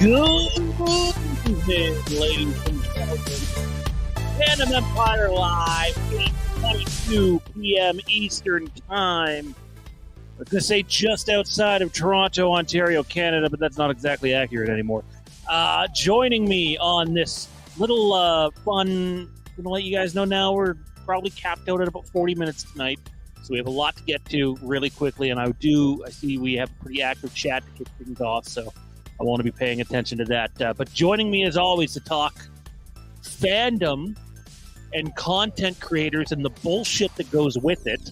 Good evening, ladies and gentlemen. Fandom Empire Live, 8:22 p.m. Eastern Time. I was going to say just outside of Toronto, Ontario, Canada, but that's not exactly accurate anymore. Joining me on this little fun, I'm going to let you guys know now, we're probably capped out at about 40 minutes tonight. So we have a lot to get to really quickly, and I see we have a pretty active chat to kick things off, so I want to be paying attention to that. But joining me as always to talk fandom and content creators and the bullshit that goes with it,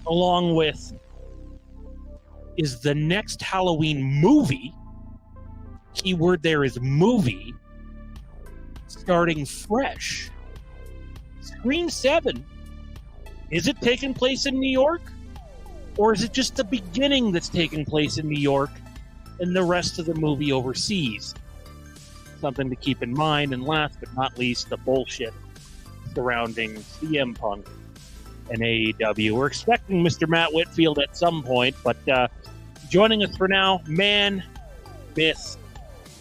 along with is the next Halloween movie, keyword there is movie, starting fresh. Scream 7. Is it taking place in New York? Or is it just the beginning that's taking place in New York and the rest of the movie overseas? Something to keep in mind. And last but not least, the bullshit surrounding CM Punk and AEW. We're expecting Mr. Matt Whitfield at some point, but joining us for now, man, myth,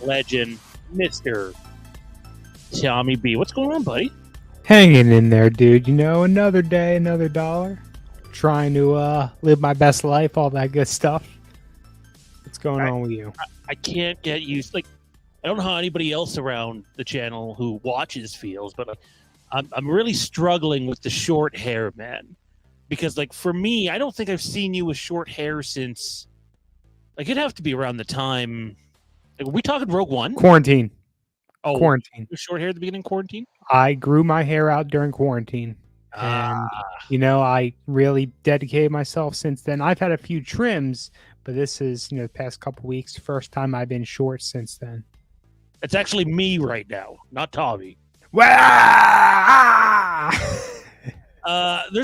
legend, Mr. Tommy B. What's going on, buddy? Hanging in there, dude. You know, another day, another dollar. Trying to live my best life, all that good stuff. What's going on with you? I can't get used. I don't know how anybody else around the channel who watches feels, but I'm really struggling with the short hair, man. Because, for me, I don't think I've seen you with short hair since. It'd have to be around the time. Are we talking Rogue One? Quarantine. Oh, quarantine. Short hair at the beginning of quarantine? I grew my hair out during quarantine. And, I really dedicated myself since then. I've had a few trims, but this is, the past couple weeks, first time I've been short since then. It's actually me right now, not Tommy. There's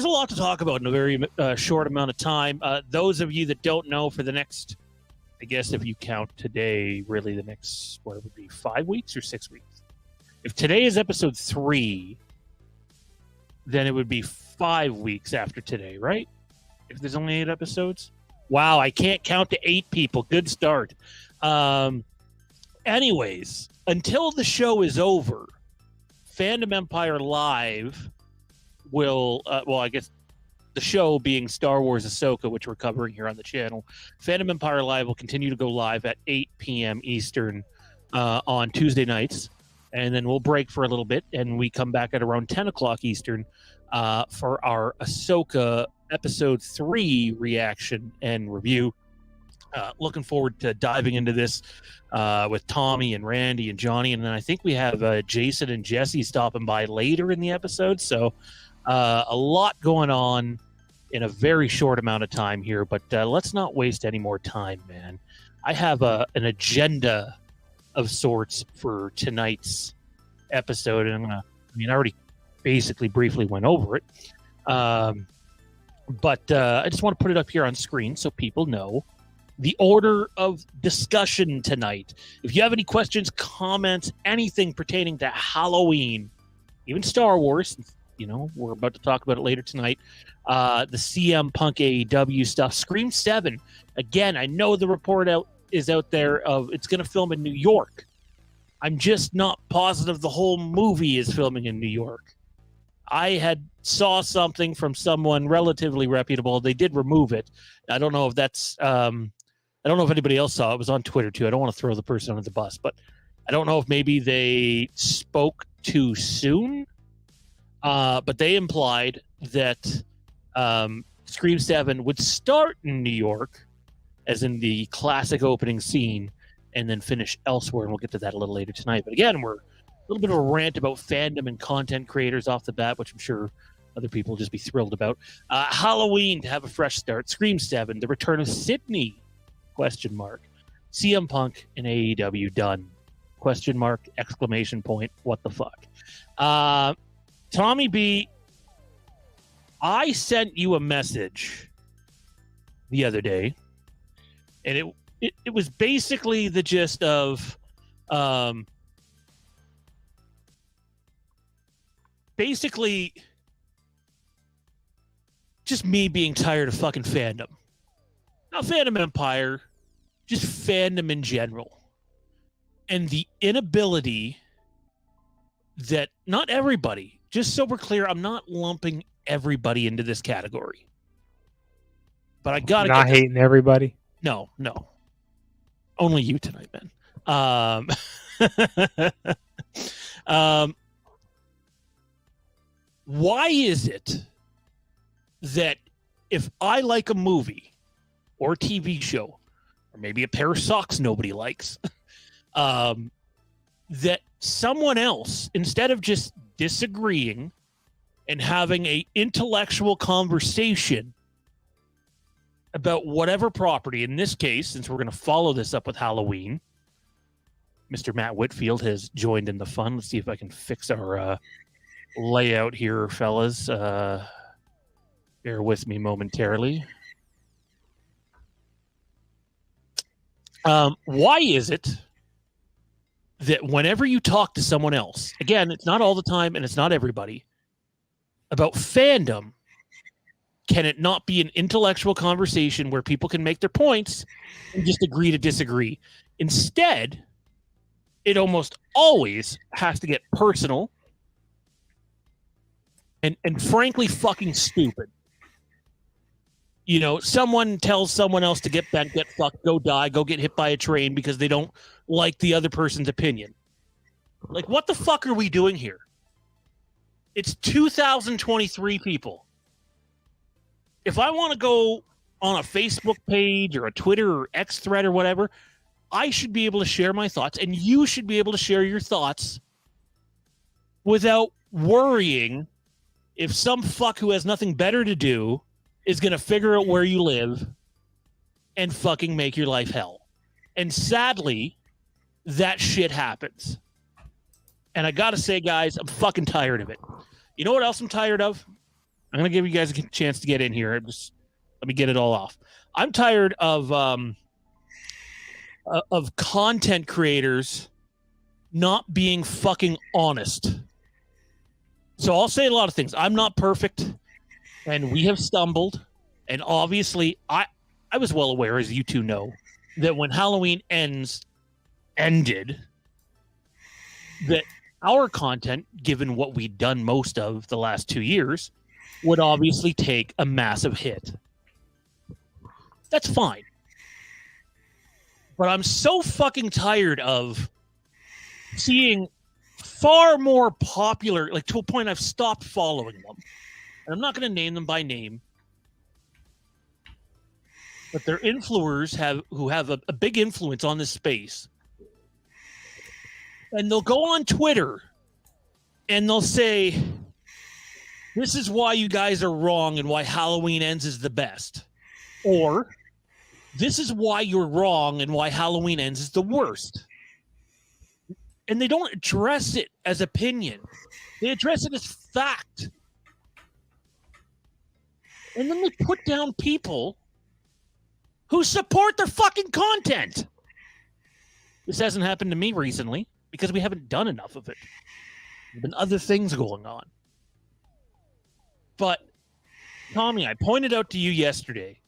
a lot to talk about in a very short amount of time. Those of you that don't know, for the next, I guess if you count today, really the next, what it would be, 5 weeks or 6 weeks? If today is episode 3, then it would be 5 weeks after today, right? If there's only 8 episodes? Wow, I can't count to 8 people. Good start. Anyways, until the show is over, Fandom Empire Live will, I guess the show being Star Wars Ahsoka, which we're covering here on the channel, Fandom Empire Live will continue to go live at 8 p.m. Eastern on Tuesday nights. And then we'll break for a little bit, and we come back at around 10 o'clock Eastern for our Ahsoka Episode 3 reaction and review. Looking forward to diving into this with Tommy and Randy and Johnny. And then I think we have Jason and Jesse stopping by later in the episode. So a lot going on in a very short amount of time here. But let's not waste any more time, man. I have an agenda of sorts for tonight's episode, and I already basically briefly went over it, but I just want to put it up here on screen so people know the order of discussion tonight. If you have any questions, comments, anything pertaining to Halloween, even Star Wars, we're about to talk about it later tonight, the CM Punk AEW stuff, Scream 7, again, I know the report is out there of it's going to film in New York. I'm just not positive the whole movie is filming in New York. I had saw something from someone relatively reputable. They did remove it. I don't know if that's I don't know if anybody else saw it. It was on Twitter too. I don't want to throw the person under the bus, but I don't know if maybe they spoke too soon. But they implied that Scream 7 would start in New York, as in the classic opening scene, and then finish elsewhere, and we'll get to that a little later tonight. But again, we're a little bit of a rant about fandom and content creators off the bat, which I'm sure other people will just be thrilled about. Halloween to have a fresh start. Scream 7, the return of Sydney, ? CM Punk and AEW done, ? Exclamation point, what the fuck. Tommy B, I sent you a message the other day, and it was basically the gist of basically just me being tired of fucking fandom. Not Fandom Empire, just fandom in general. and the inability that not everybody, just so we're clear, I'm not lumping everybody into this category. But I gotta not hating everybody. No. Only you tonight, Ben. Why is it that if I like a movie or TV show, or maybe a pair of socks nobody likes, that someone else, instead of just disagreeing and having an intellectual conversation about whatever property, in this case, since we're going to follow this up with Halloween, Mr. Matt Whitfield has joined in the fun. Let's see if I can fix our layout here, fellas. Bear with me momentarily. Why is it that whenever you talk to someone else, again, it's not all the time and it's not everybody, about fandom, can it not be an intellectual conversation where people can make their points and just agree to disagree? Instead, it almost always has to get personal and frankly fucking stupid. You know, someone tells someone else to get bent, get fucked, go die, go get hit by a train because they don't like the other person's opinion. Like, what the fuck are we doing here? It's 2023, people. If I want to go on a Facebook page or a Twitter or X thread or whatever, I should be able to share my thoughts, and you should be able to share your thoughts without worrying if some fuck who has nothing better to do is going to figure out where you live and fucking make your life hell. And sadly, that shit happens. And I got to say, guys, I'm fucking tired of it. You know what else I'm tired of? I'm going to give you guys a chance to get in here. Just let me get it all off. I'm tired of content creators not being fucking honest. So I'll say a lot of things. I'm not perfect, and we have stumbled. And obviously, I was well aware, as you two know, that when Halloween ended, that our content, given what we'd done most of the last 2 years, would obviously take a massive hit. That's fine. But I'm so fucking tired of seeing far more popular, like to a point I've stopped following them. And I'm not going to name them by name. But they're influencers who have a big influence on this space. And they'll go on Twitter and they'll say, this is why you guys are wrong and why Halloween Ends is the best. Or, this is why you're wrong and why Halloween Ends is the worst. And they don't address it as opinion. They address it as fact. And then they put down people who support their fucking content. This hasn't happened to me recently because we haven't done enough of it. There have been other things going on. But, Tommy, I pointed out to you yesterday,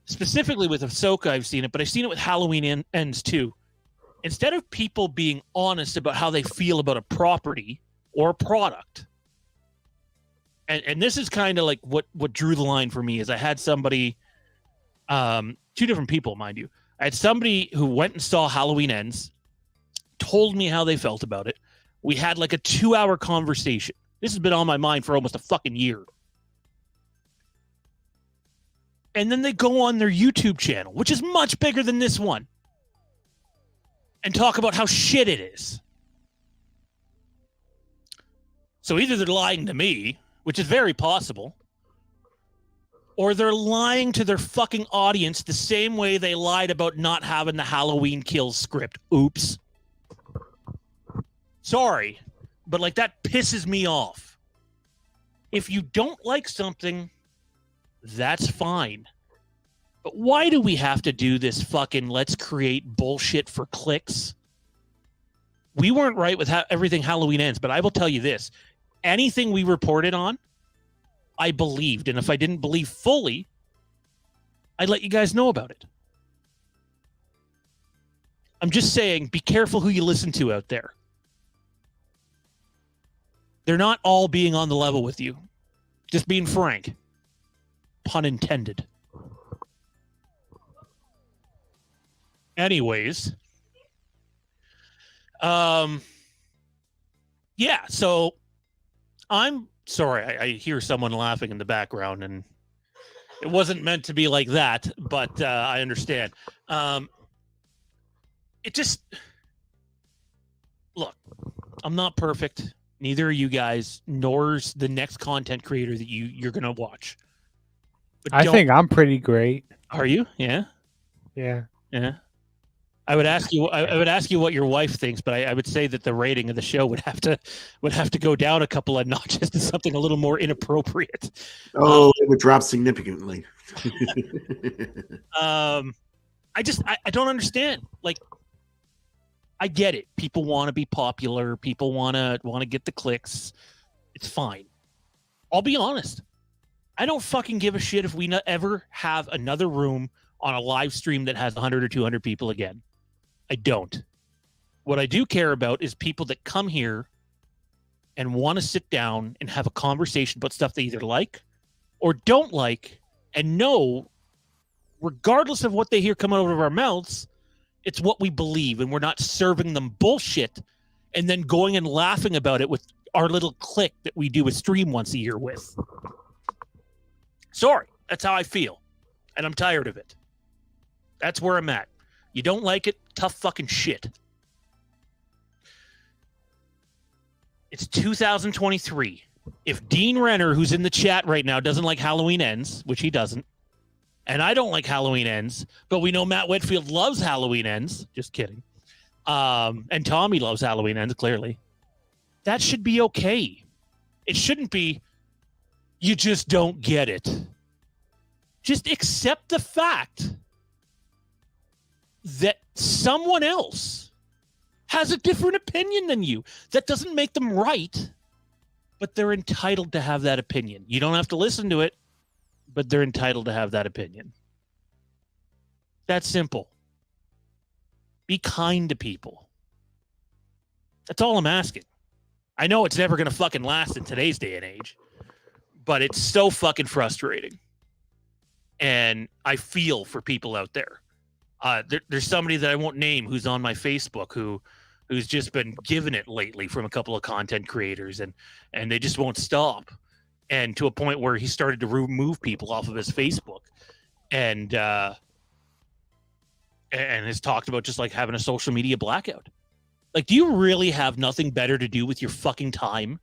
specifically with Ahsoka, I've seen it, but I've seen it with Halloween Ends too. Instead of people being honest about how they feel about a property or a product, and this is kind of like what drew the line for me, is I had somebody, two different people, mind you. I had somebody who went and saw Halloween Ends, told me how they felt about it. We had like a 2-hour conversation. This has been on my mind for almost a fucking year. And then they go on their YouTube channel, which is much bigger than this one, and talk about how shit it is. So either they're lying to me, which is very possible, or they're lying to their fucking audience the same way they lied about not having the Halloween Kills script. Oops. Sorry, but like that pisses me off. If you don't like something, that's fine. But why do we have to do this fucking let's create bullshit for clicks? We weren't right with everything Halloween Ends, but I will tell you this. Anything we reported on, I believed. And if I didn't believe fully, I'd let you guys know about it. I'm just saying, be careful who you listen to out there. They're not all being on the level with you. Just being frank. Pun intended. Anyways. Yeah, so I'm sorry. I hear someone laughing in the background, and it wasn't meant to be like that, but I understand. It just... Look, I'm not perfect. Neither are you guys, nor's the next content creator that you're going to watch. But I think I'm pretty great. Are you? Yeah. Yeah. Yeah. I would ask you. I would ask you what your wife thinks, but I would say that the rating of the show would have to go down a couple of notches to something a little more inappropriate. Oh, it would drop significantly. I don't understand. Like, I get it. People want to be popular. People want to get the clicks. It's fine. I'll be honest. I don't fucking give a shit if we ever have another room on a live stream that has 100 or 200 people again. I don't. What I do care about is people that come here and want to sit down and have a conversation about stuff they either like or don't like, and know, regardless of what they hear come out of our mouths, it's what we believe, and we're not serving them bullshit and then going and laughing about it with our little clique that we do a stream once a year with. Sorry, that's how I feel, and I'm tired of it. That's where I'm at. You don't like it? Tough fucking shit. It's 2023. If Dean Renner, who's in the chat right now, doesn't like Halloween Ends, which he doesn't, and I don't like Halloween Ends, but we know Matt Whitfield loves Halloween Ends. Just kidding. And Tommy loves Halloween Ends, clearly. That should be okay. It shouldn't be, you just don't get it. Just accept the fact that someone else has a different opinion than you. That doesn't make them right, but they're entitled to have that opinion. You don't have to listen to it, but they're entitled to have that opinion. That's simple. Be kind to people. That's all I'm asking. I know it's never going to fucking last in today's day and age, but it's so fucking frustrating. And I feel for people out there. There's somebody that I won't name who's on my Facebook who's just been given it lately from a couple of content creators, and they just won't stop. And to a point where he started to remove people off of his Facebook, and has talked about just like having a social media blackout. Like, do you really have nothing better to do with your fucking time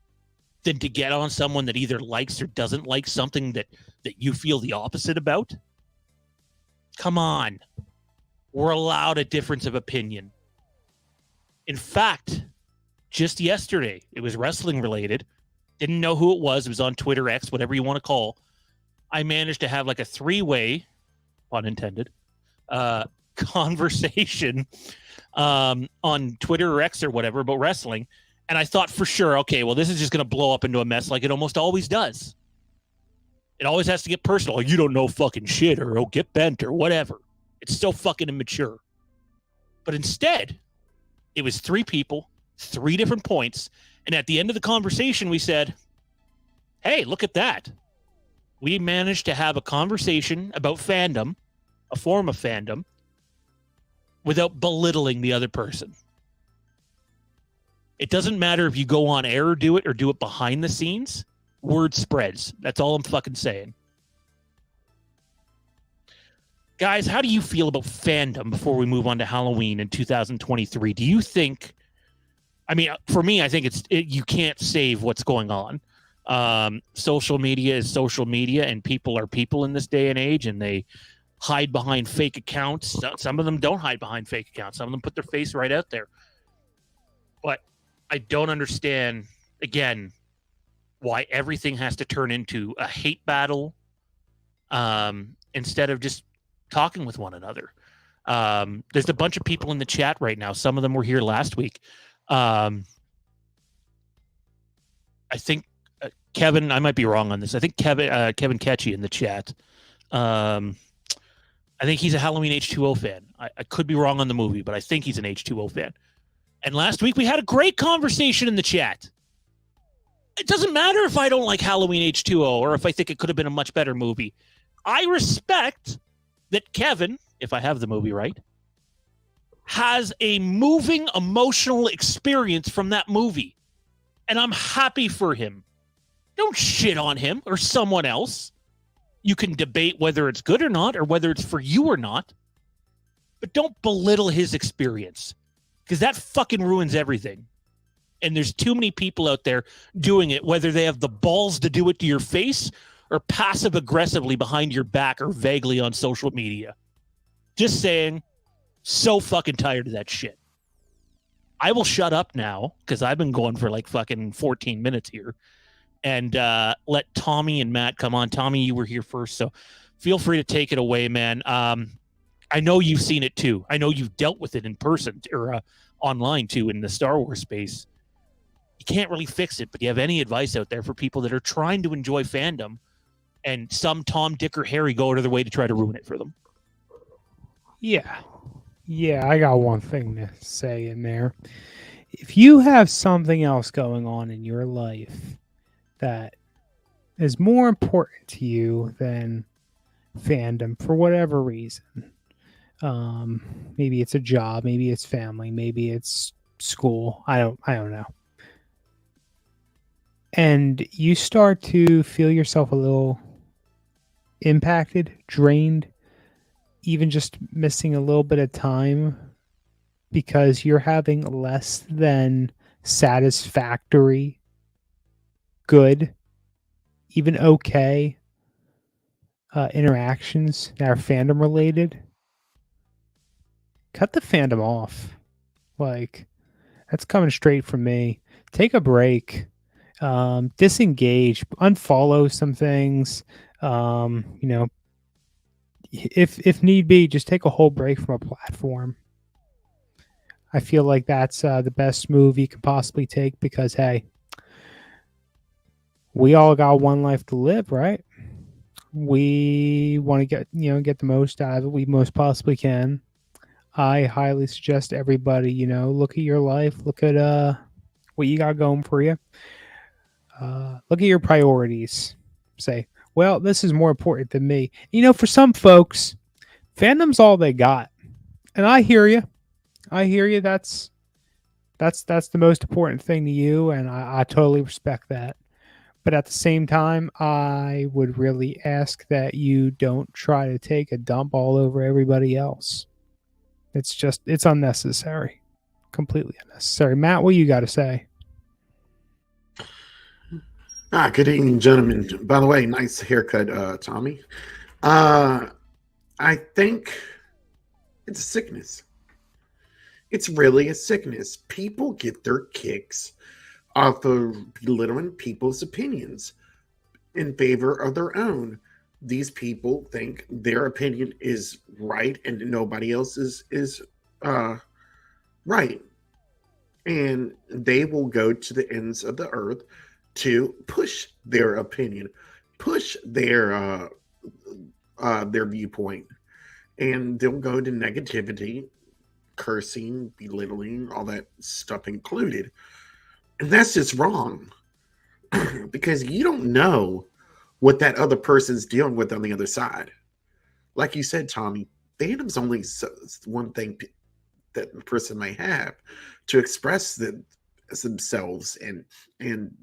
than to get on someone that either likes or doesn't like something that you feel the opposite about? Come on. We're allowed a difference of opinion. In fact, just yesterday, it was wrestling related. Didn't know who it was. It was on Twitter, X, whatever you want to call. I managed to have like a three-way, pun intended, conversation on Twitter or X or whatever about wrestling. And I thought for sure, okay, well, this is just going to blow up into a mess like it almost always does. It always has to get personal. Like, you don't know fucking shit, or get bent or whatever. It's so fucking immature. But instead, it was three people, three different points. And at the end of the conversation, we said, hey, look at that. We managed to have a conversation about fandom, a form of fandom, without belittling the other person. It doesn't matter if you go on air or do it behind the scenes. Word spreads. That's all I'm fucking saying. Guys, how do you feel about fandom before we move on to Halloween in 2023? Do you think, I mean, for me, I think you can't save what's going on. Social media is social media, and people are people in this day and age, and they hide behind fake accounts. Some of them don't hide behind fake accounts. Some of them put their face right out there. But I don't understand, again, why everything has to turn into a hate battle instead of just talking with one another. There's a bunch of people in the chat right now. Some of them were here last week. I think Kevin, I might be wrong on this. I think Kevin Ketchy in the chat. I think he's a Halloween H2O fan. I could be wrong on the movie, but I think he's an H2O fan. And last week we had a great conversation in the chat. It doesn't matter if I don't like Halloween H2O or if I think it could have been a much better movie. I respect that Kevin, if I have the movie right, has a moving emotional experience from that movie. And I'm happy for him. Don't shit on him or someone else. You can debate whether it's good or not, or whether it's for you or not. But don't belittle his experience, because that fucking ruins everything. And there's too many people out there doing it, whether they have the balls to do it to your face or passive aggressively behind your back or vaguely on social media. Just saying, so fucking tired of that shit. I will shut up now because I've been going for like fucking 14 minutes here, and let Tommy and Matt come on. Tommy, you were here first, so feel free to take it away, man. I know you've seen it too. I know you've dealt with it in person or online too in the Star Wars space. You can't really fix it, but do you have any advice out there for people that are trying to enjoy fandom and some Tom, Dick, or Harry go out of their way to try to ruin it for them? Yeah, I got one thing to say in there. If you have something else going on in your life that is more important to you than fandom for whatever reason, maybe it's a job, maybe it's family, maybe it's school, I don't know, and you start to feel yourself a little impacted, drained, even just missing a little bit of time because you're having less than satisfactory, good, even okay interactions that are fandom related, cut the fandom off. Like, that's coming straight from me. Take a break, disengage, unfollow some things, if need be, just take a whole break from a platform. I feel like that's the best move you could possibly take because, hey, we all got one life to live, right? We want to get the most out of it we most possibly can. I highly suggest everybody, look at your life, look at what you got going for you. Look at your priorities. Say, well, this is more important than me. For some folks, fandom's all they got. And I hear you. That's the most important thing to you, and I totally respect that. But at the same time, I would really ask that you don't try to take a dump all over everybody else. It's unnecessary. Completely unnecessary. Matt, what you got to say? Good evening, gentlemen. By the way, nice haircut, Tommy. I think it's a sickness. It's really a sickness. People get their kicks off of belittling people's opinions in favor of their own. These people think their opinion is right and nobody else is right. And they will go to the ends of the earth to push their opinion, push their viewpoint, and they'll go to negativity, cursing, belittling, all that stuff included. And that's just wrong because you don't know what that other person's dealing with on the other side. Like you said, Tommy, fandom's only one thing that the person may have to express themselves and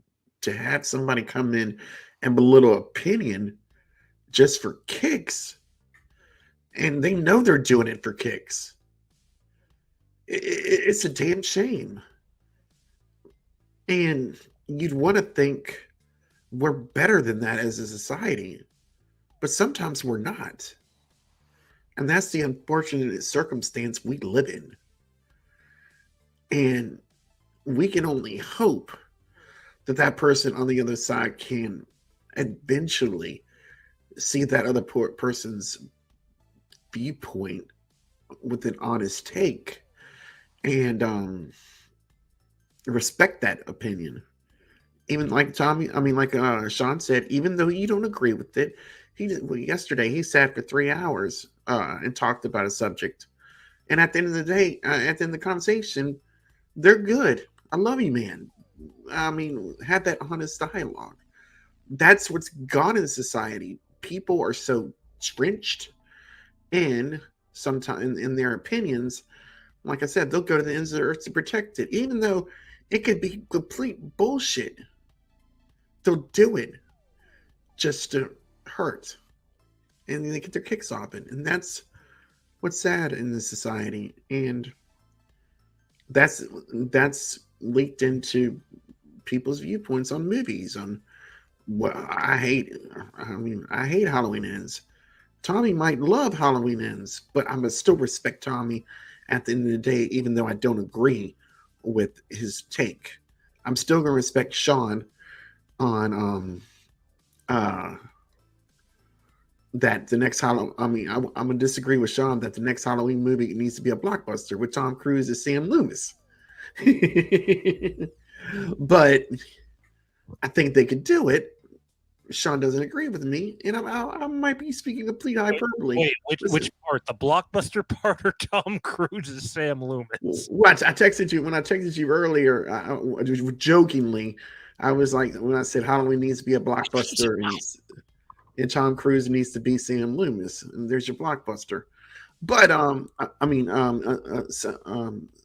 to have somebody come in and belittle opinion just for kicks, and they know they're doing it for kicks. It's a damn shame. And you'd want to think we're better than that as a society, but sometimes we're not. And that's the unfortunate circumstance we live in. And we can only hope that person on the other side can eventually see that other person's viewpoint with an honest take and respect that opinion. Even like Tommy, like Sean said, even though you don't agree with it, Yesterday he sat for 3 hours and talked about a subject. And at the end of the day, at the end of the conversation, they're good. I love you, man. I mean, have that honest dialogue. That's what's gone in society. People are so drenched in sometimes in their opinions. Like I said, they'll go to the ends of the earth to protect it, even though it could be complete bullshit. They'll do it just to hurt, and they get their kicks off it, and that's what's sad in this society, and that's leaked into people's viewpoints on movies. On what I hate. I hate Halloween Ends. Tommy might love Halloween Ends, but I'm gonna still respect Tommy at the end of the day, even though I don't agree with his take. I'm still gonna respect Sean on that the next Halloween. I'm gonna disagree with Sean that the next Halloween movie needs to be a blockbuster with Tom Cruise as Sam Loomis. But I think they could do it. Sean doesn't agree with me, and I might be speaking complete hyperbole. Wait, which part? The blockbuster part or Tom Cruise as Sam Loomis? What I texted you when I texted you earlier, I jokingly, I was like, when I said Halloween needs to be a blockbuster and Tom Cruise needs to be Sam Loomis, and there's your blockbuster. But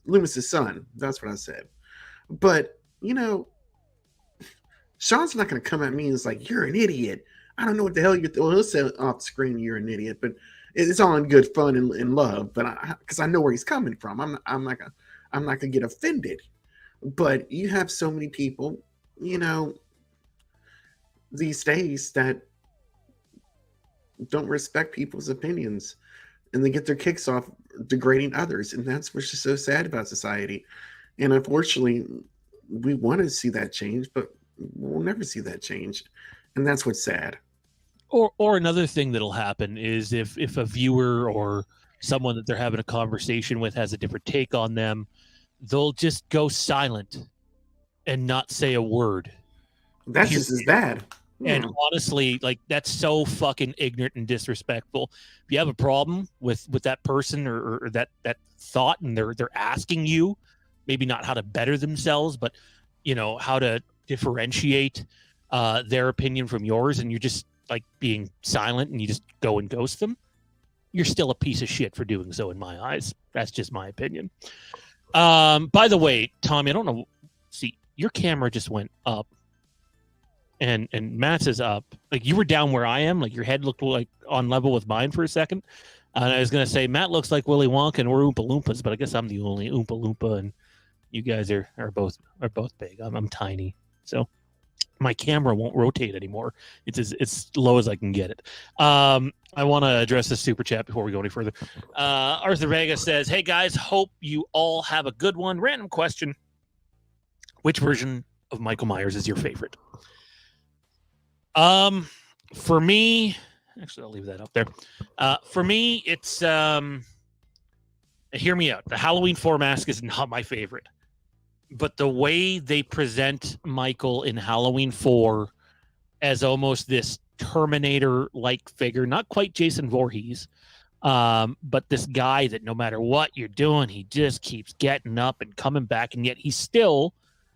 Loomis's son. That's what I said. But Sean's not going to come at me and it's like, you're an idiot. I don't know what the hell you're doing. He'll say off the screen, you're an idiot, but it's all in good fun and love. But because I know where he's coming from, I'm not gonna get offended. But you have so many people, these days that don't respect people's opinions, and they get their kicks off degrading others, and that's what's just so sad about society. And unfortunately, we want to see that change, but we'll never see that change, and that's what's sad. Or another thing that'll happen is if a viewer or someone that they're having a conversation with has a different take on them, they'll just go silent and not say a word. That's just as bad. And honestly, like, that's so fucking ignorant and disrespectful. If you have a problem with that person or that thought, and they're asking you, maybe not how to better themselves, but how to differentiate their opinion from yours, and you're just like being silent and you just go and ghost them, you're still a piece of shit for doing so in my eyes. That's just my opinion. By the way, Tommy, I don't know. See, your camera just went up, and Matt's is up. Like, you were down where I am. Like, your head looked like on level with mine for a second. And I was gonna say Matt looks like Willy Wonka and we're Oompa Loompas, but I guess I'm the only Oompa Loompa, and you guys are both big. I'm tiny, so my camera won't rotate anymore. It's as low as I can get it. I want to address this super chat before we go any further. Arthur Vega says, "Hey guys, hope you all have a good one. Random question: which version of Michael Myers is your favorite?" For me, actually, I'll leave that up there. For me, it's hear me out. The Halloween 4 mask is not my favorite. But the way they present Michael in Halloween 4 as almost this Terminator-like figure, not quite Jason Voorhees, but this guy that no matter what you're doing, he just keeps getting up and coming back, and yet he still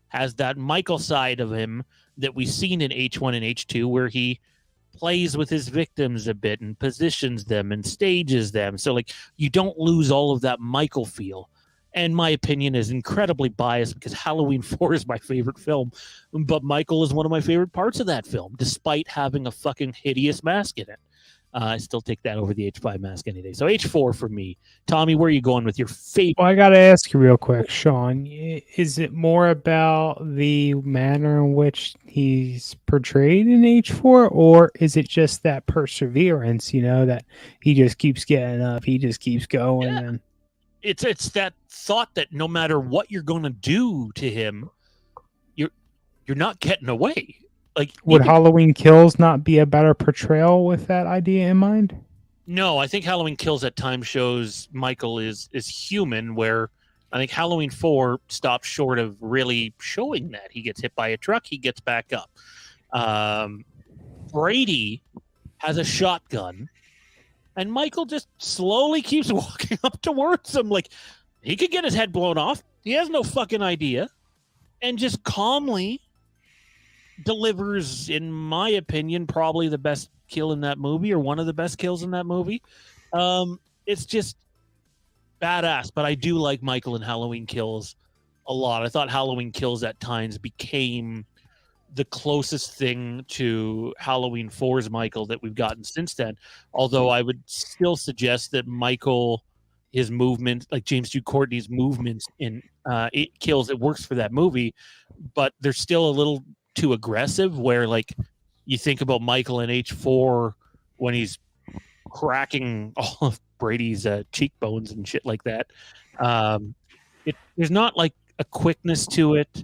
has that Michael side of him that we've seen in H1 and H2, where he plays with his victims a bit and positions them and stages them. So, like, you don't lose all of that Michael feel. And my opinion is incredibly biased because Halloween 4 is my favorite film, but Michael is one of my favorite parts of that film, despite having a fucking hideous mask in it. I still take that over the H5 mask any day. So H4 for me. Tommy, where are you going with your favorite? Well, I got to ask you real quick, Sean. Is it more about the manner in which he's portrayed in H4, or is it just that perseverance, that he just keeps getting up, he just keeps going? Yeah. And It's that thought that no matter what you're going to do to him, you're not getting away. Like, would Halloween Kills not be a better portrayal with that idea in mind? No, I think Halloween Kills at times shows Michael is human, where I think Halloween 4 stops short of really showing that. He gets hit by a truck, he gets back up. Brady has a shotgun, and Michael just slowly keeps walking up towards him. Like, he could get his head blown off. He has no fucking idea. And just calmly delivers, in my opinion, probably the best kill in that movie, or one of the best kills in that movie. It's just badass. But I do like Michael in Halloween Kills a lot. I thought Halloween Kills at times became the closest thing to Halloween 4's Michael that we've gotten since then. Although I would still suggest that Michael, his movement, like James Q. Courtney's movements in It Kills, it works for that movie, but they're still a little too aggressive, where like you think about Michael in H4 when he's cracking all of Brady's cheekbones and shit like that. There's not like a quickness to it.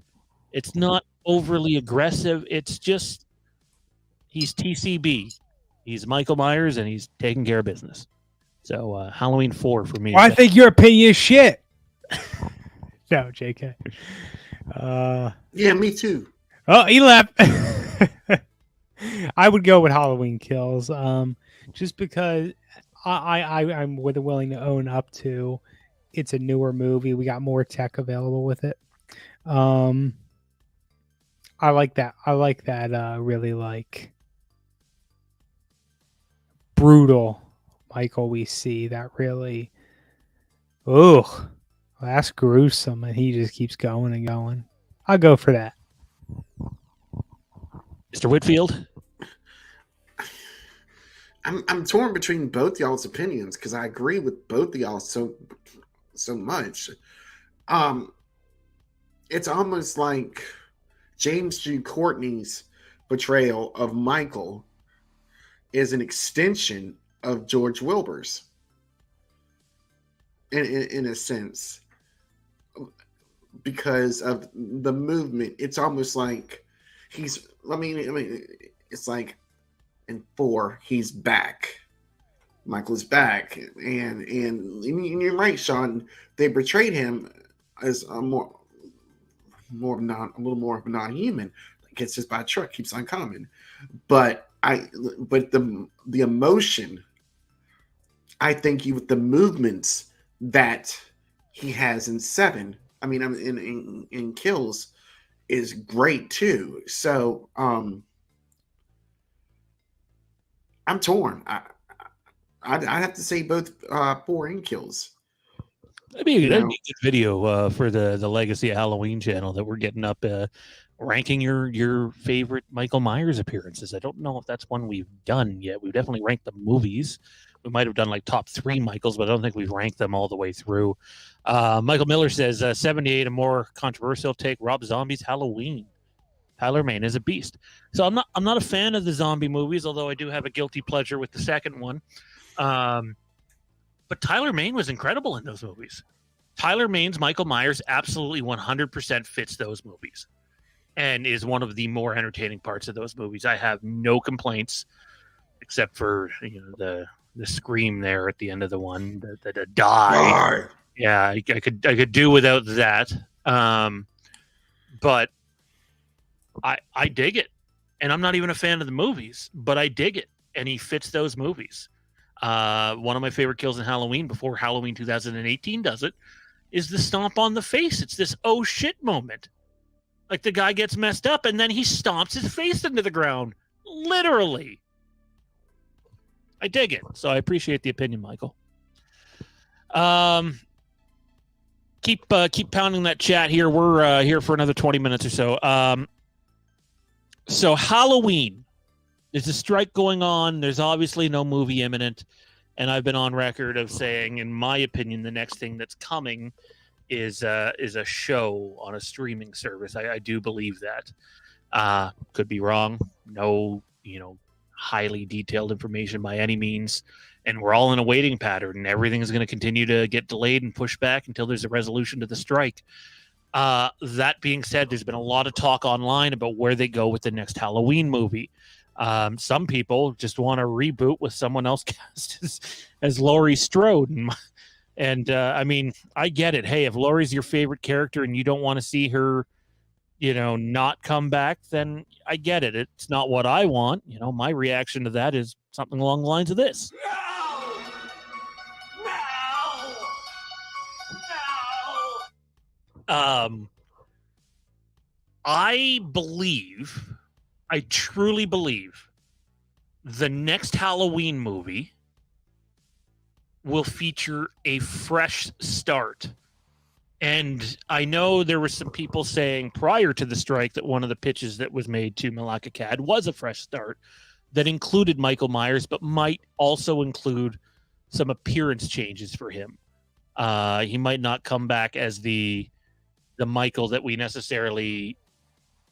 It's not overly aggressive. It's just he's TCB. He's Michael Myers, and he's taking care of business. So Halloween 4 for me. Well, I think your opinion is shit. No, JK. Yeah, me too. Oh, he left. I would go with Halloween Kills, just because I'm willing to own up to it's a newer movie. We got more tech available with it. I like that. Really like brutal Michael we see. That really, that's gruesome, and he just keeps going and going. I'll go for that. Mr. Whitfield? I'm torn between both y'all's opinions because I agree with both y'all so much. It's almost like James G. Courtney's portrayal of Michael is an extension of George Wilbur's, in a sense, because of the movement. It's almost like it's like in 4, he's back. Michael's back, and you're right, Sean. They portrayed him as a little more of a non-human. Gets hit by a truck, keeps on coming. But the emotion, I think, with the movements that he has in 7, in Kills, is great too. So I'm torn. I'd have to say both 4 and Kills. That'd be a good video for the Legacy of Halloween channel that we're getting up, ranking your favorite Michael Myers appearances. I don't know if that's one we've done yet. We've definitely ranked the movies. We might have done like top 3 Michaels, but I don't think we've ranked them all the way through. Michael Miller says 78, a more controversial take. Rob Zombie's Halloween. Tyler Mane is a beast. So I'm not a fan of the zombie movies, although I do have a guilty pleasure with the second one. But Tyler Mane was incredible in those movies. Tyler Mane's Michael Myers absolutely 100% fits those movies and is one of the more entertaining parts of those movies. I have no complaints except for the scream there at the end of the one, the die. Yeah, I could do without that. But I dig it. And I'm not even a fan of the movies, but I dig it. And he fits those movies. One of my favorite kills in Halloween, before Halloween 2018 does it, is the stomp on the face. It's this oh shit moment. Like the guy gets messed up and then he stomps his face into the ground. Literally. I dig it. So I appreciate the opinion, Michael. Keep pounding that chat here. We're here for another 20 minutes or so. So Halloween. There's a strike going on. There's obviously no movie imminent. And I've been on record of saying, in my opinion, the next thing that's coming is a show on a streaming service. I do believe that. Could be wrong. No, highly detailed information by any means. And we're all in a waiting pattern. And everything is going to continue to get delayed and pushed back until there's a resolution to the strike. That being said, there's been a lot of talk online about where they go with the next Halloween movie. Some people just want to reboot with someone else cast as Laurie Strode. And I get it. Hey, if Laurie's your favorite character and you don't want to see her, not come back, then I get it. It's not what I want. My reaction to that is something along the lines of this. I truly believe the next Halloween movie will feature a fresh start. And I know there were some people saying prior to the strike that one of the pitches that was made to Malaka Cad was a fresh start that included Michael Myers, but might also include some appearance changes for him. He might not come back as the Michael that we necessarily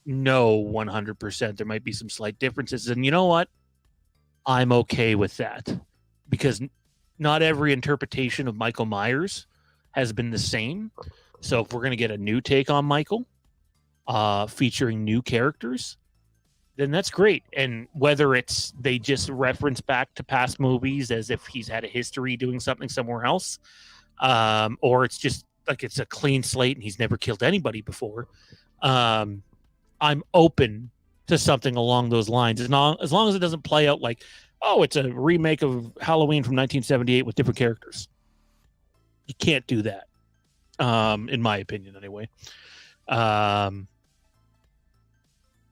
know 100%. There might be some slight differences. And you know what? I'm okay with that, because not every interpretation of Michael Myers has been the same. So if we're going to get a new take on Michael, featuring new characters, then that's great. And whether it's they just reference back to past movies as if he's had a history doing something somewhere else, or it's just like it's a clean slate and he's never killed anybody before, I'm open to something along those lines, as long as it doesn't play out like, oh, it's a remake of Halloween from 1978 with different characters. You can't do that, in my opinion, anyway.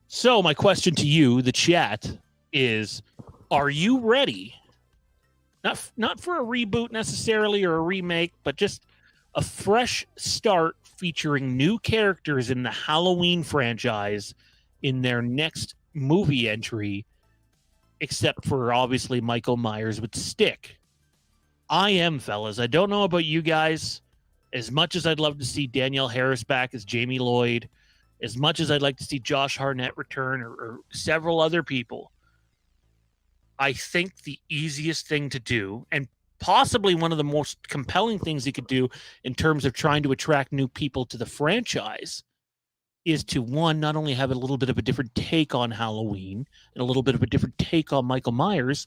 So my question to you, the chat, is: are you ready? Not for a reboot necessarily or a remake, but just a fresh start featuring new characters in the Halloween franchise in their next movie entry, except for obviously Michael Myers would stick. I am, fellas. I don't know about you guys. As much as I'd love to see Danielle Harris back as Jamie Lloyd, as much as I'd like to see Josh Hartnett return, or several other people, I think the easiest thing to do, and possibly one of the most compelling things he could do in terms of trying to attract new people to the franchise, is to, one, not only have a little bit of a different take on Halloween and a little bit of a different take on Michael Myers,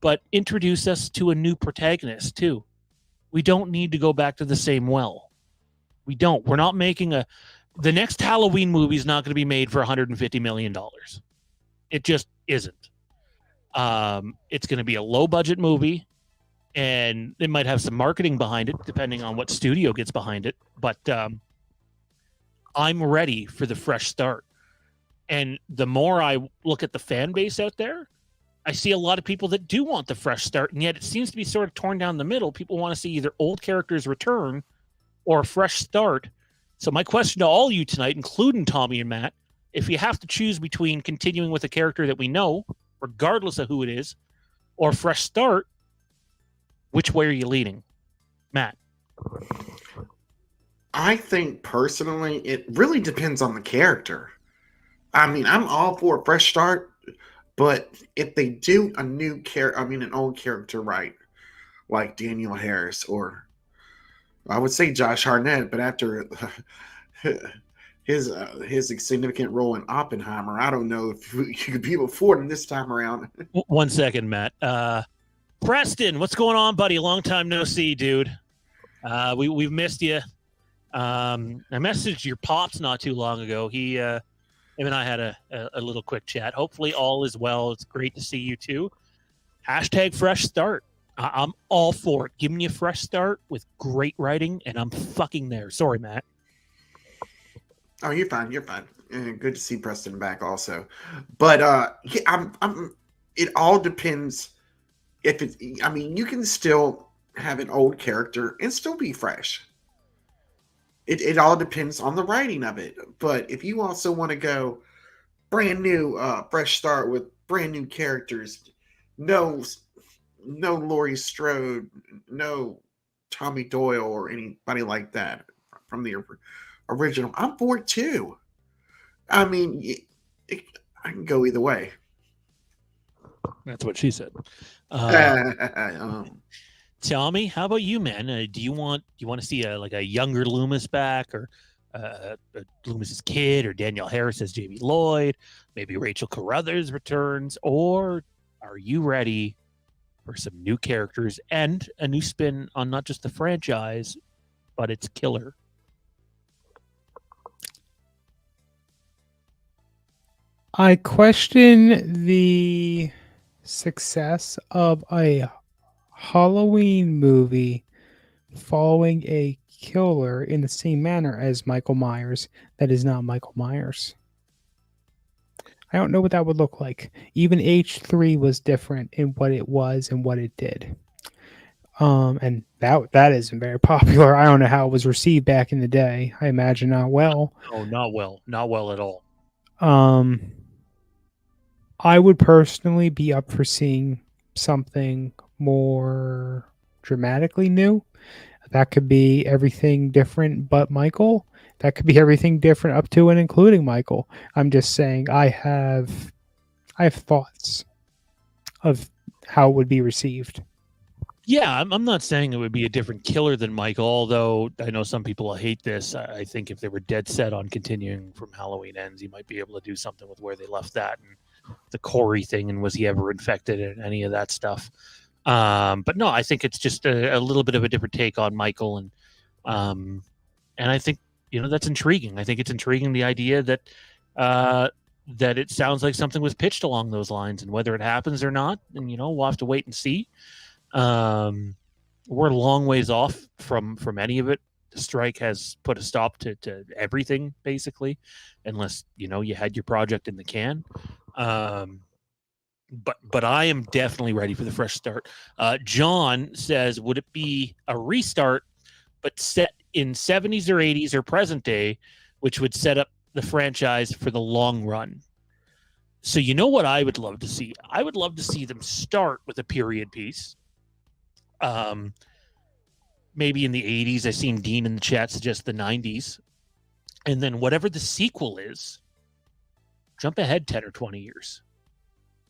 but introduce us to a new protagonist too. We don't need to go back to the same well. We don't. We're not making the next Halloween movie is not going to be made for $150 million. It just isn't. It's going to be a low budget movie, and it might have some marketing behind it, depending on what studio gets behind it. But I'm ready for the fresh start. And the more I look at the fan base out there, I see a lot of people that do want the fresh start, and yet it seems to be sort of torn down the middle. People want to see either old characters return or a fresh start. So my question to all you tonight, including Tommy and Matt, if you have to choose between continuing with a character that we know, regardless of who it is, or fresh start, which way are you leaning? Matt? I think personally, it really depends on the character. I mean, I'm all for a fresh start, but if they do a new character, an old character, right, like Daniel Harris, or I would say Josh Hartnett, but after his significant role in Oppenheimer, I don't know if you could be afford him this time around. 1 second, Matt. Preston, what's going on, buddy? Long time no see, dude. We've missed you. I messaged your pops not too long ago. Him and I had a little quick chat. Hopefully all is well. It's great to see you too. Hashtag fresh start. I'm all for it. Give me a fresh start with great writing, and I'm fucking there. Sorry, Matt. Oh, you're fine. You're fine. And good to see Preston back also. But it all depends. If it's, you can still have an old character and still be fresh. It all depends on the writing of it. But if you also want to go brand new, fresh start with brand new characters, no Laurie Strode, no Tommy Doyle or anybody like that from the original, I'm for it too. I can go either way. That's what she said. Tommy, how about you, man? Do you want to see a younger Loomis back, or Loomis's kid, or Danielle Harris as Jamie Lloyd? Maybe Rachel Carruthers returns, or are you ready for some new characters and a new spin on not just the franchise, but its killer? I question the success of a Halloween movie following a killer in the same manner as Michael Myers that is not Michael Myers. I don't know what that would look like. Even H3 was different in what it was and what it did. And that isn't very popular. I don't know how it was received back in the day. I imagine not well. Oh, not well at all. I would personally be up for seeing something more dramatically new. That could be everything different but Michael. That could be everything different up to and including Michael. I'm just saying I have thoughts of how it would be received. Yeah, I'm not saying it would be a different killer than Michael, although I know some people will hate this. I think if they were dead set on continuing from Halloween Ends, he might be able to do something with where they left that and the Corey thing and was he ever infected and any of that stuff. But no, I think it's just a little bit of a different take on Michael, and I think that's intriguing. I think it's intriguing the idea that that it sounds like something was pitched along those lines, and whether it happens or not, and we'll have to wait and see. We're a long ways off from any of it. The strike has put a stop to everything basically, unless you had your project in the can. But I am definitely ready for the fresh start. John says, would it be a restart, but set in 70s or 80s or present day, which would set up the franchise for the long run? So what I would love to see? I would love to see them start with a period piece. Maybe in the 80s. I seen Dean in the chat suggest the 90s. And then whatever the sequel is, jump ahead 10 or 20 years.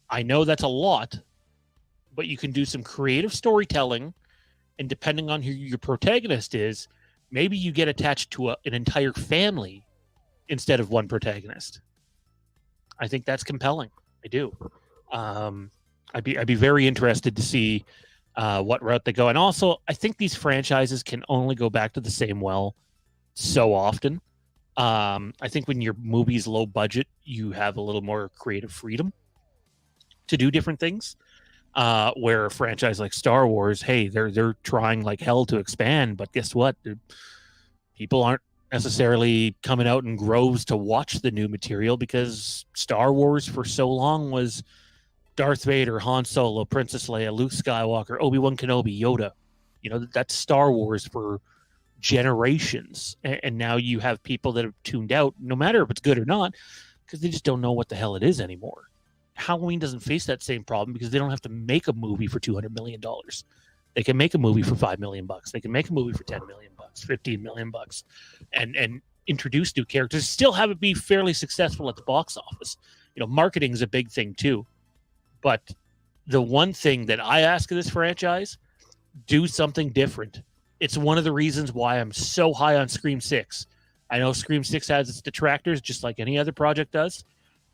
I know that's a lot, but you can do some creative storytelling, and depending on who your protagonist is, maybe you get attached to an entire family instead of one protagonist. I think that's compelling. I do. I'd be very interested to see what route they go. And also, I think these franchises can only go back to the same well so often. I think when your movie's low budget, you have a little more creative freedom to do different things. Where a franchise like Star Wars, hey, they're trying like hell to expand, but guess what? People aren't necessarily coming out in groves to watch the new material because Star Wars for so long was Darth Vader, Han Solo, Princess Leia, Luke Skywalker, Obi-Wan Kenobi, Yoda. That's Star Wars for generations. And now you have people that have tuned out, no matter if it's good or not, because they just don't know what the hell it is anymore. Halloween doesn't face that same problem because they don't have to make a movie for $200 million. They can make a movie for $5 million. They can make a movie for $10 million, $15 million, and introduce new characters, still have it be fairly successful at the box office. Marketing is a big thing too. But the one thing that I ask of this franchise, do something different. It's one of the reasons why I'm so high on Scream 6. I know Scream 6 has its detractors, just like any other project does.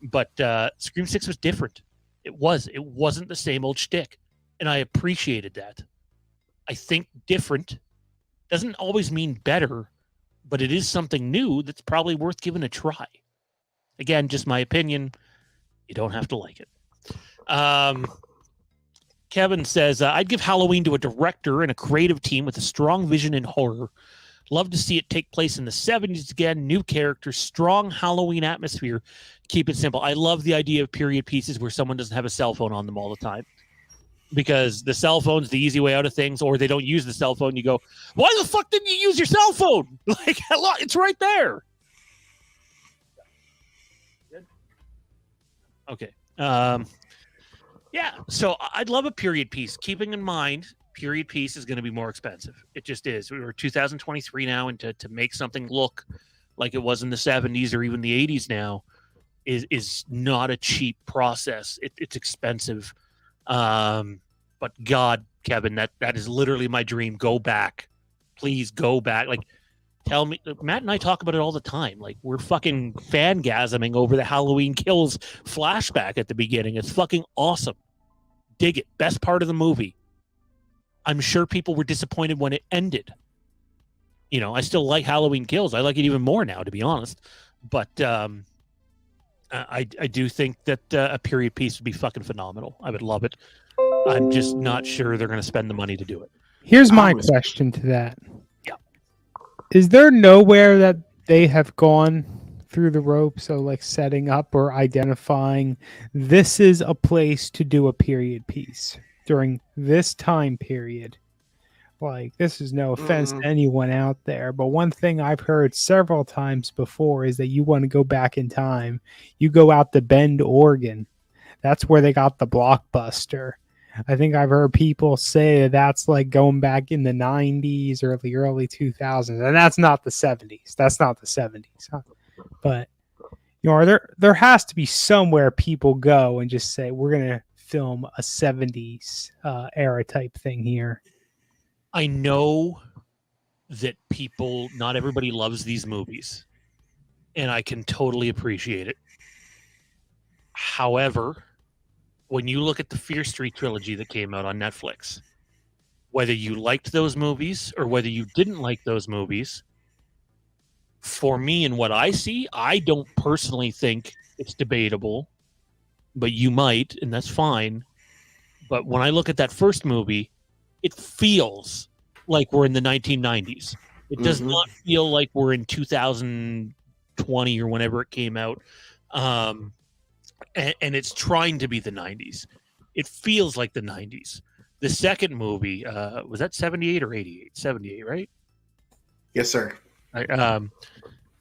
But Scream 6 was different. It wasn't the same old shtick. And I appreciated that. I think different doesn't always mean better, but it is something new that's probably worth giving a try. Again, just my opinion. You don't have to like it. Kevin says, I'd give Halloween to a director and a creative team with a strong vision in horror. Love to see it take place in the 70s again. New characters, strong Halloween atmosphere. Keep it simple. I love the idea of period pieces where someone doesn't have a cell phone on them all the time. Because the cell phone's the easy way out of things, or they don't use the cell phone. You go, why the fuck didn't you use your cell phone? Like, it's right there. Okay. Yeah, so I'd love a period piece. Keeping in mind, period piece is going to be more expensive. It just is. We're 2023 now, and to make something look like it was in the 70s or even the 80s now is not a cheap process. It's expensive. But God, Kevin, that is literally my dream. Go back. Please go back. Like, tell me. Matt and I talk about it all the time. Like, we're fucking fangasming over the Halloween Kills flashback at the beginning. It's fucking awesome. Dig it. Best part of the movie. I'm sure people were disappointed when it ended. I still like Halloween Kills. I like it even more now, to be honest. But I do think that a period piece would be fucking phenomenal. I would love it. I'm just not sure they're going to spend the money to do it. Here's my question to that. Yeah. Is there nowhere that they have gone through the ropes of like setting up or identifying this is a place to do a period piece during this time period? Like, this is no offense to anyone out there, but one thing I've heard several times before is that you want to go back in time. You go out to Bend, Oregon. That's where they got the Blockbuster. I think I've heard people say that's like going back in the 90s or the early 2000s, and that's not the 70s. That's not the 70s. But, you know, there has to be somewhere people go and just say, we're going to film a 70s era type thing here. I know that not everybody loves these movies, and I can totally appreciate it. However, when you look at the Fear Street trilogy that came out on Netflix, whether you liked those movies or whether you didn't like those movies, for me and what I see, I don't personally think it's debatable, but you might, and that's fine. But when I look at that first movie, it feels like we're in the 1990s. It does not feel like we're in 2020 or whenever it came out. And it's trying to be the 90s. It feels like the 90s. The second movie, was that 78 or 88? 78, right? Yes, sir.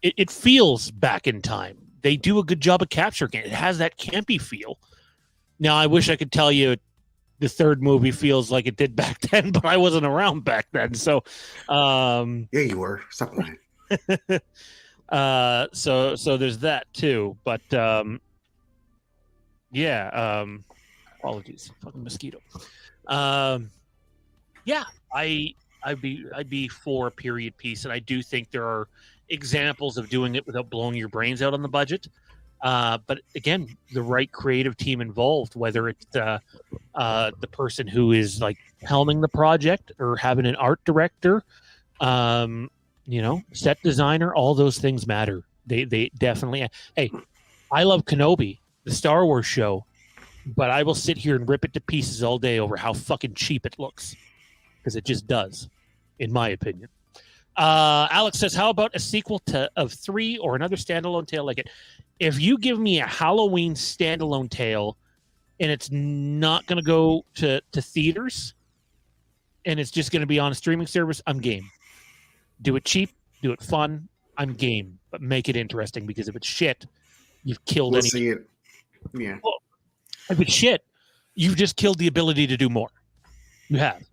It feels back in time. They do a good job of capturing it. It has that campy feel. Now, I wish I could tell you the third movie feels like it did back then, but I wasn't around back then. So, yeah, you were. Stop lying. So there's that too. But apologies, fucking mosquito. Yeah, I'd be for a period piece, and I do think there are examples of doing it without blowing your brains out on the budget. But again, the right creative team involved, whether it's the person who is like helming the project or having an art director, set designer, all those things matter. They definitely. Hey, I love Kenobi, the Star Wars show, but I will sit here and rip it to pieces all day over how fucking cheap it looks, because it just does, in my opinion. Alex says, how about a sequel of 3 or another standalone tale like it? If you give me a Halloween standalone tale and it's not going to go to theaters and it's just going to be on a streaming service, I'm game. Do it cheap, do it fun, I'm game. But make it interesting, because if it's shit, you've killed anything. See it. Yeah. Well, if it's shit, you've just killed the ability to do more. You have.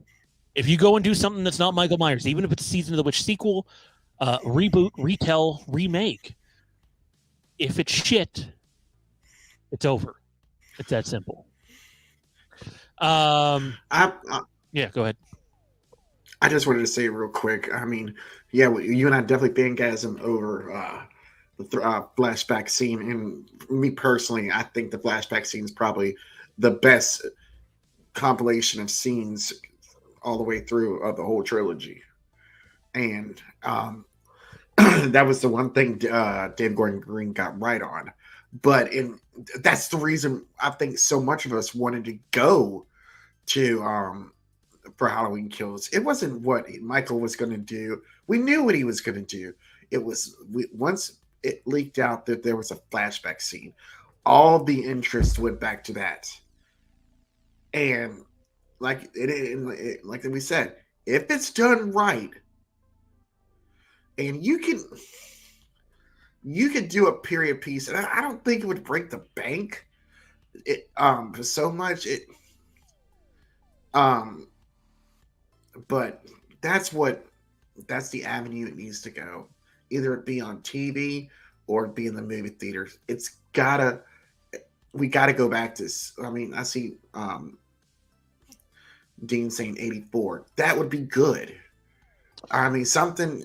If you go and do something that's not Michael Myers, even if it's a Season of the Witch sequel, reboot, retell, remake, if it's shit, it's over. It's that simple. Yeah, go ahead. I just wanted to say real quick. I mean, yeah, you and I definitely fangasm over the flashback scene. And me personally, I think the flashback scene is probably the best compilation of scenes all the way through of the whole trilogy. And that was the one thing Dave Gordon Green got right on. But that's the reason I think so much of us wanted to go to for Halloween Kills. It wasn't what Michael was going to do. We knew what he was going to do. It was once it leaked out that there was a flashback scene, all the interest went back to that. And like we said, if it's done right, and you can do a period piece, and I don't think it would break the bank. So much but that's the avenue it needs to go. Either it be on TV or it be in the movie theaters. We gotta go back to. I mean, I see Dean saying 84. That would be good. I mean, something.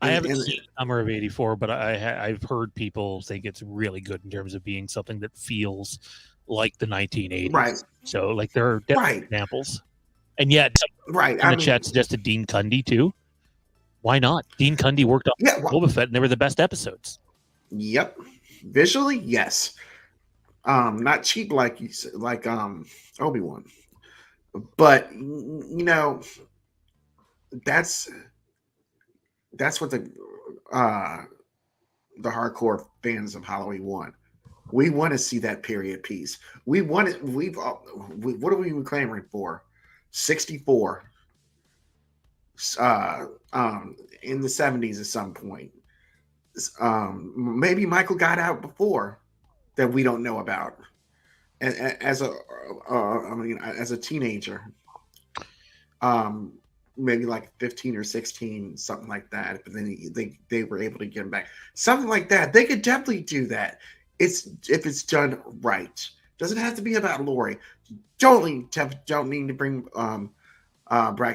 I haven't seen Summer of '84, but I've heard people think it's really good in terms of being something that feels like the 1980s. Right. So, like, there are definitely examples. And yet, in the chat suggested Dean Cundy, too. Why not? Dean Cundy worked on Boba Fett, and they were the best episodes. Yep. Visually, yes. Not cheap like you said, like Obi-Wan, but that's what the hardcore fans of Halloween want. We want to see that period piece. We want it. What are we clamoring for? 64. Uh, in the 70s at some point. Maybe Michael got out before that we don't know about. And as as a teenager, maybe like 15 or 16, something like that. But then they were able to get him back. Something like that. They could definitely do that. If it's done right. Doesn't have to be about Lori. Don't need to bring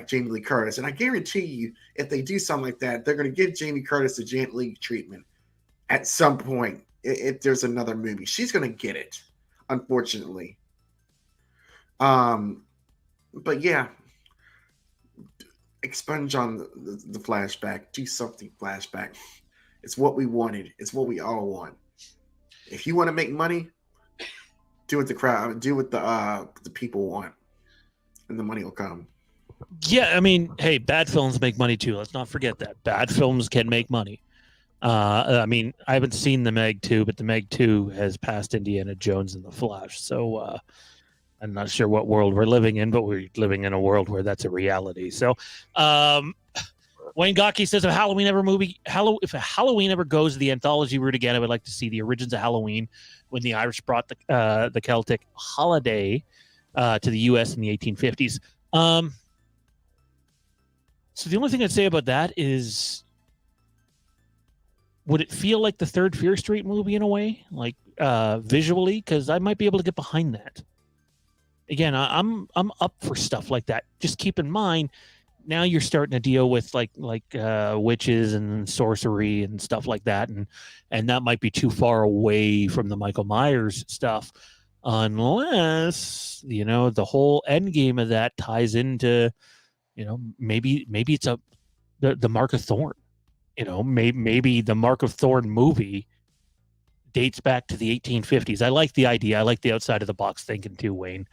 Jamie Lee Curtis. And I guarantee you, if they do something like that, they're going to give Jamie Curtis the Jet Li treatment at some point. If there's another movie, she's going to get it, unfortunately. But yeah, expunge on the flashback. Do something flashback. It's what we wanted. It's what we all want. If you want to make money, do what the crowd, do what the people want, and the money will come. Yeah, I mean, hey, bad films make money too. Let's not forget that. Bad films can make money. I mean, I haven't seen The Meg 2, but The Meg 2 has passed Indiana Jones and The Flash. So I'm not sure what world we're living in, but we're living in a world where that's a reality. So Wayne Gawkey says, if Halloween ever goes the anthology route again, I would like to see the origins of Halloween when the Irish brought the Celtic holiday to the U.S. in the 1850s. So the only thing I'd say about that is, would it feel like the third Fear Street movie in a way, like visually? Because I might be able to get behind that. Again, I'm up for stuff like that. Just keep in mind, now you're starting to deal with like witches and sorcery and stuff like that, and that might be too far away from the Michael Myers stuff, unless the whole end game of that ties into. Maybe it's the Mark of Thorn. Maybe the Mark of Thorn movie dates back to the 1850s. I like the idea. I like the outside of the box thinking too, Wayne.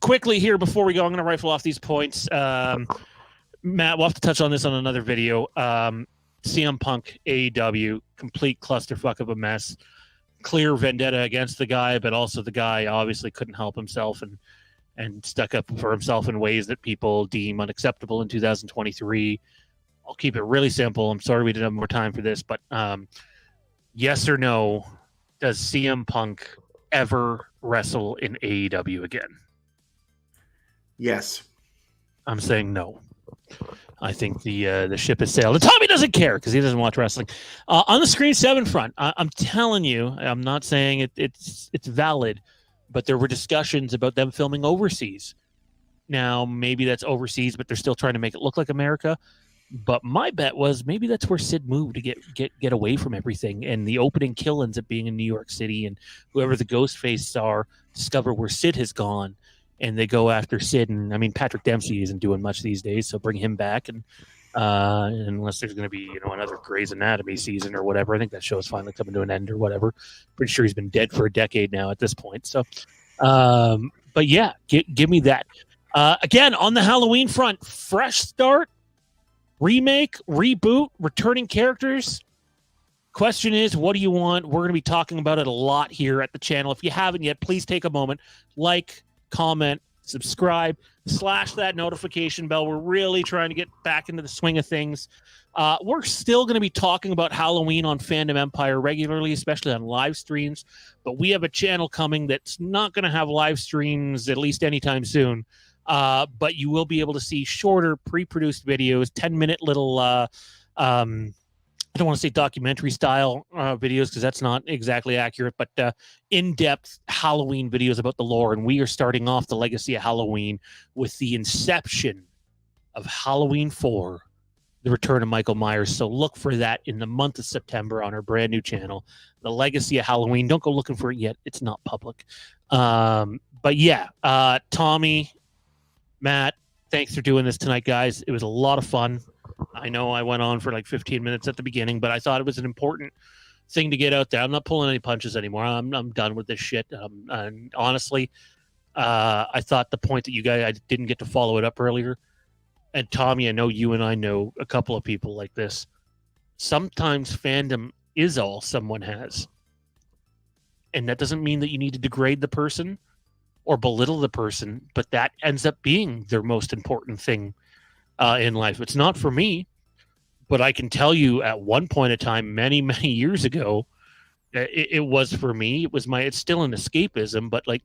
Quickly here before we go, I'm going to rifle off these points. Matt, we'll have to touch on this on another video. CM Punk, AEW, complete clusterfuck of a mess. Clear vendetta against the guy, but also the guy obviously couldn't help himself and stuck up for himself in ways that people deem unacceptable in 2023. I'll keep it really simple. I'm sorry we didn't have more time for this, but yes or no, does CM Punk ever wrestle in AEW again? Yes. I'm saying no. I think the ship has sailed. And Tommy doesn't care because he doesn't watch wrestling. On the Screen 7 front, I'm telling you, I'm not saying it's valid, but there were discussions about them filming overseas. Now, maybe that's overseas, but they're still trying to make it look like America. But my bet was maybe that's where Sid moved to get away from everything. And the opening kill ends up being in New York City, and whoever the ghost faces are discover where Sid has gone, and they go after Sid. And I mean, Patrick Dempsey isn't doing much these days, so bring him back. And unless there's going to be another Grey's Anatomy season or whatever, I think that show is finally coming to an end or whatever. Pretty sure he's been dead for a decade now at this point. So, but yeah, give me that. Again, on the Halloween front, fresh start, remake, reboot, returning characters. Question is, what do you want? We're going to be talking about it a lot here at the channel. If you haven't yet, please take a moment, like, comment, subscribe, slash that notification bell. We're really trying to get back into the swing of things. We're still going to be talking about Halloween on Fandom Empire regularly, especially on live streams. But we have a channel coming that's not going to have live streams at least anytime soon. But you will be able to see shorter pre-produced videos, 10-minute little, I don't want to say documentary style videos because that's not exactly accurate, but in-depth Halloween videos about the lore. And we are starting off the Legacy of Halloween with the inception of Halloween 4, the return of Michael Myers. So look for that in the month of September on our brand new channel, the Legacy of Halloween. Don't go looking for it yet. It's not public. But yeah, Tommy, Matt, thanks for doing this tonight, guys. It was a lot of fun. I know I went on for like 15 minutes at the beginning, but I thought it was an important thing to get out there. I'm not pulling any punches anymore. I'm done with this shit. And honestly, I thought the point that you guys, I didn't get to follow it up earlier. And Tommy, I know you and I know a couple of people like this. Sometimes fandom is all someone has. And that doesn't mean that you need to degrade the person or belittle the person, but that ends up being their most important thing in life. It's not for me, but I can tell you at one point in time, many, many years ago, it was for me. It's still an escapism, but like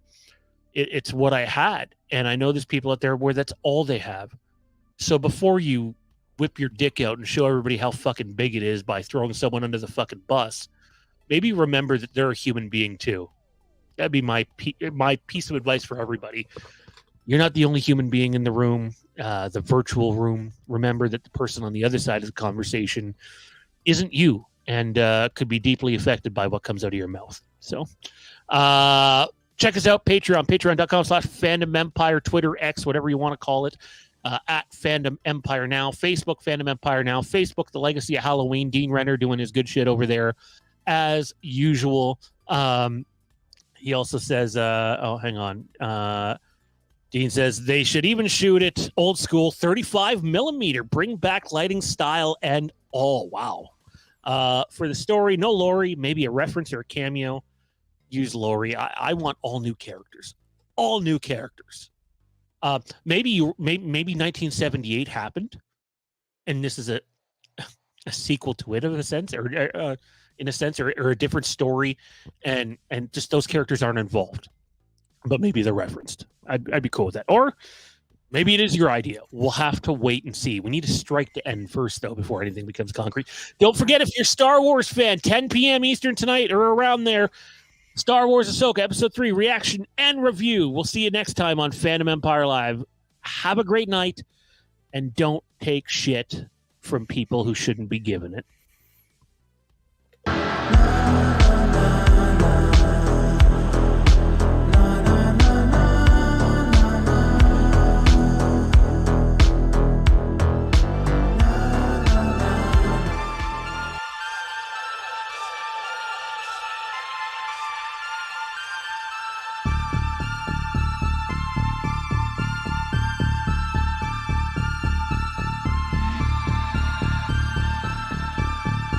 it's what I had. And I know there's people out there where that's all they have. So before you whip your dick out and show everybody how fucking big it is by throwing someone under the fucking bus, maybe remember that they're a human being too. That'd be my piece of advice for everybody. You're not the only human being in the room, the virtual room. Remember that the person on the other side of the conversation isn't you and could be deeply affected by what comes out of your mouth. So check us out, patreon.com/Fandom Empire, Twitter, X, whatever you want to call it, at Fandom Empire Now, Facebook, Fandom Empire Now, Facebook, The Legacy of Halloween, Dean Renner doing his good shit over there as usual. He also says, hang on. Dean says they should even shoot it old school 35 millimeter, bring back lighting style and all. Wow. For the story, no Laurie, maybe a reference or a cameo. Use Laurie. I want all new characters. All new characters. Maybe 1978 happened, and this is a sequel to it, in a sense, or a different story, and just those characters aren't involved, but maybe they're referenced. I'd be cool with that. Or maybe it is your idea. We'll have to wait and see. We need to strike the end first, though, before anything becomes concrete. Don't forget, if you're a Star Wars fan, 10 p.m. Eastern tonight or around there, Star Wars Ahsoka Episode 3 reaction and review. We'll see you next time on Fandom Empire Live. Have a great night, and don't take shit from people who shouldn't be given it.